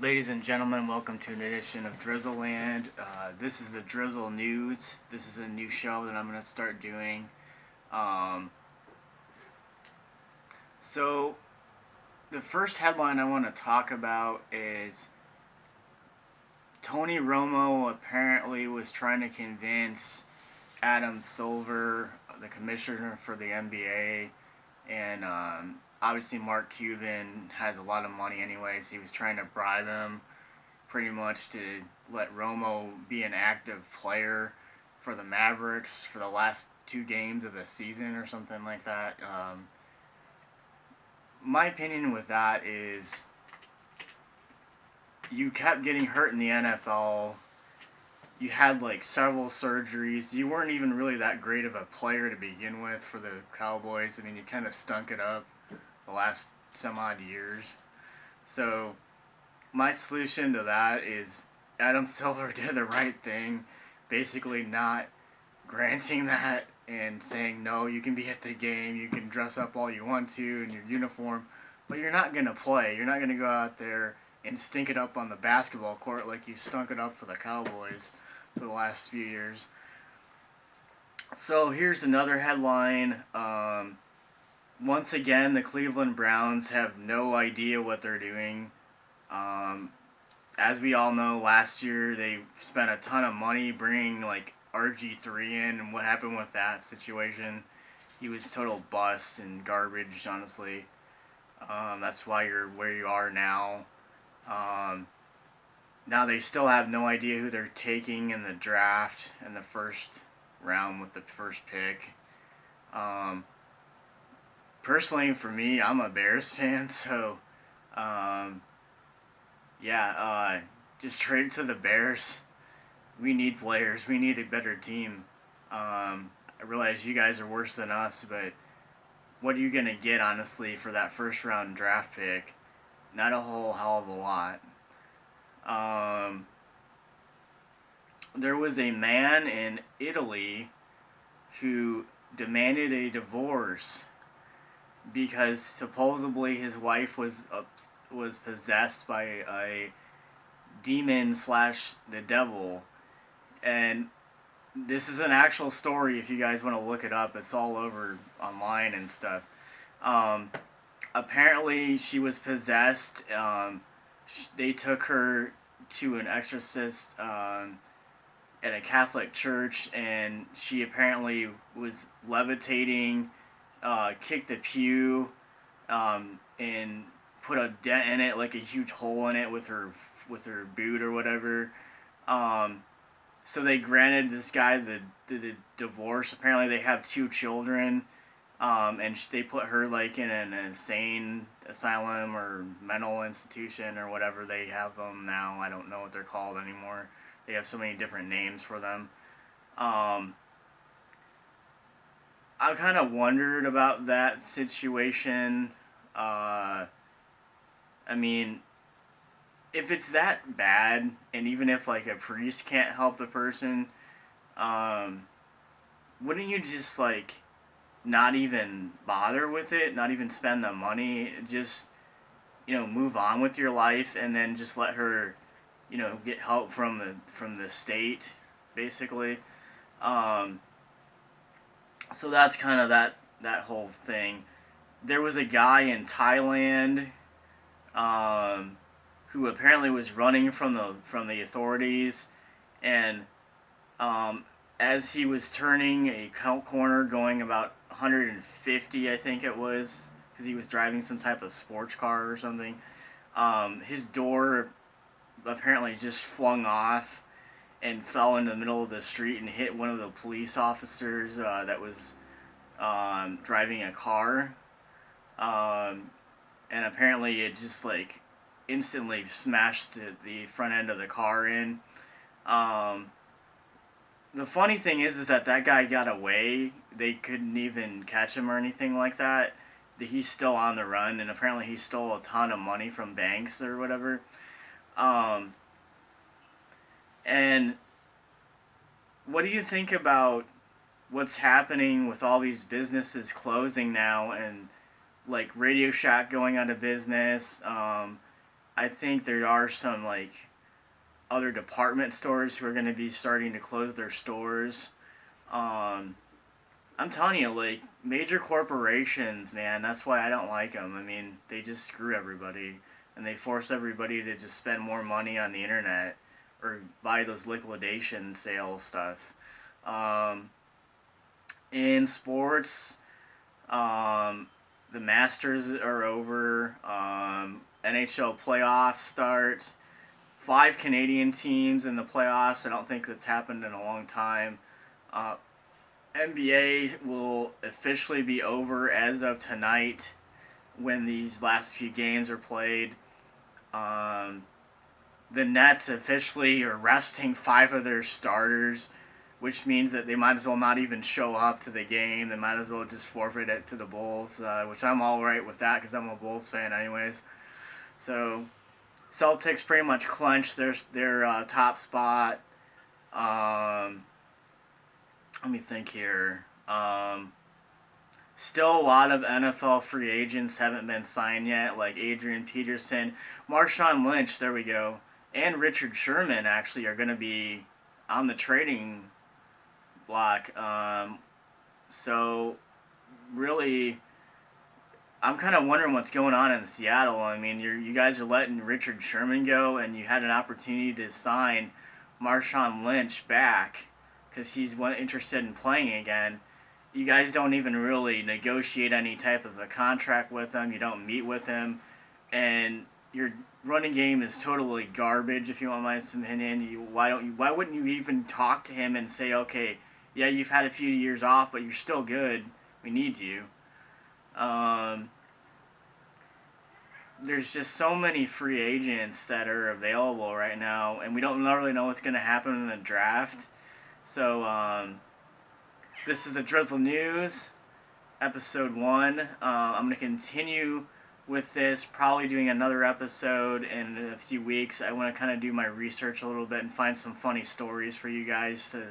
Ladies and gentlemen, welcome to an edition of Drizzle Land. This is the Drizzle News. This is a new show that I'm going to start doing. Um, so, the first headline I want to talk about is Tony Romo apparently was trying to convince Adam Silver, the commissioner for the NBA, and obviously Mark Cuban has a lot of money anyways. He was trying to bribe him pretty much to let Romo be an active player for the Mavericks for the last two games of the season or something like that. My opinion with that is you kept getting hurt in the NFL. You had like several surgeries. You weren't even really that great of a player to begin with for the Cowboys. I mean, you kind of stunk it up the last some odd years. So my solution to that is Adam Silver did the right thing, basically not granting that and saying, no, you can be at the game, you can dress up all you want to in your uniform, but you're not going to play. You're not going to go out there and stink it up on the basketball court like you stunk it up for the Cowboys for the last few years. So here's another headline. Once again, the Cleveland Browns have no idea what they're doing. As we all know, last year they spent a ton of money bringing like RG3 in, and what happened with that situation? He was total bust and garbage, honestly. That's why you're where you are now. Um, Now they still have no idea who they're taking in the draft in the first round with the first pick. Um, Personally, for me, I'm a Bears fan, so um, yeah, just trade to the Bears. We need players. We need a better team. I realize you guys are worse than us, but what are you gonna get honestly for that first round draft pick? Not a whole hell of a lot. Um, there was a man in Italy who demanded a divorce because supposedly his wife was possessed by a demon slash the devil, and this is an actual story. If you guys want to look it up, it's all over online and stuff. Um, Apparently, she was possessed. They took her to an exorcist at a Catholic church, and she apparently was levitating, kicked the pew, and put a dent in it, like a huge hole in it with her boot or whatever. Um, so they granted this guy the divorce. Apparently, they have two children, and they put her like in an insane asylum or mental institution or whatever they have them now. I don't know what they're called anymore. They have so many different names for them. Um, I kind of wondered about that situation. Uh, I mean, if it's that bad, and even if like a priest can't help the person, um, wouldn't you just like not even bother with it, not even spend the money, just move on with your life, and then just let her, get help from the state, basically. Um, so that's kind of that whole thing. There was a guy in Thailand um, who apparently was running from the authorities, and um, as he was turning a corner, going about 150, I think it was, because he was driving some type of sports car or something. His door apparently just flung off and fell in the middle of the street and hit one of the police officers that was driving a car. Um, and apparently it just like instantly smashed the front end of the car in. Um, the funny thing is that guy got away. They couldn't even catch him or anything like that. He's still on the run, and apparently he stole a ton of money from banks or whatever. Um, and what do you think about what's happening with all these businesses closing now, and like Radio Shack going out of business? I think there are some like other department stores who are going to be starting to close their stores. Um, I'm telling you, like major corporations, man. That's why I don't like them. I mean, they just screw everybody, and they force everybody to just spend more money on the internet or buy those liquidation sale stuff. Um, in sports, um, the Masters are over. NHL playoffs start. 5 Canadian teams in the playoffs. I don't think that's happened in a long time. Uh, NBA will officially be over as of tonight when these last few games are played. Um, the Nets officially are resting 5 of their starters, which means that they might as well not even show up to the game. They might as well just forfeit it to the Bulls, which I'm all right with that because I'm a Bulls fan anyways. So Celtics pretty much clinched their top spot. Um, Let me think here. Still a lot of NFL free agents haven't been signed yet, like Adrian Peterson, Marshawn Lynch, there we go, and Richard Sherman actually are going to be on the trading block. So really, I'm kind of wondering what's going on in Seattle. I mean, you guys are letting Richard Sherman go, and you had an opportunity to sign Marshawn Lynch back because he's interested in playing again. You guys don't even really negotiate any type of a contract with him. You don't meet with him, and your running game is totally garbage. If you want my opinion, why wouldn't you even talk to him and say, okay, yeah, you've had a few years off, but you're still good. We need you. There's just so many free agents that are available right now, and we don't really know what's going to happen in the draft. So, this is the Drizzle News, episode 1. I'm going to continue with this, probably doing another episode in a few weeks. I want to kind of do my research a little bit and find some funny stories for you guys to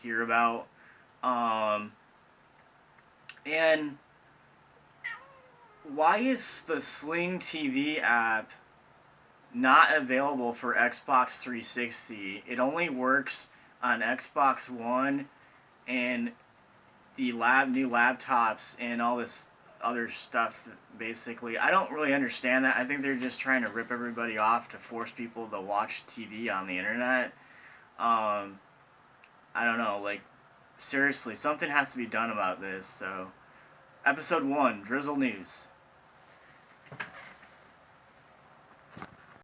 hear about. And why is the Sling TV app not available for Xbox 360? It only works on Xbox One and the new laptops and all this other stuff, basically. I don't really understand that. I think they're just trying to rip everybody off to force people to watch TV on the internet. I don't know, like, seriously, something has to be done about this. So, episode 1, Drizzle News.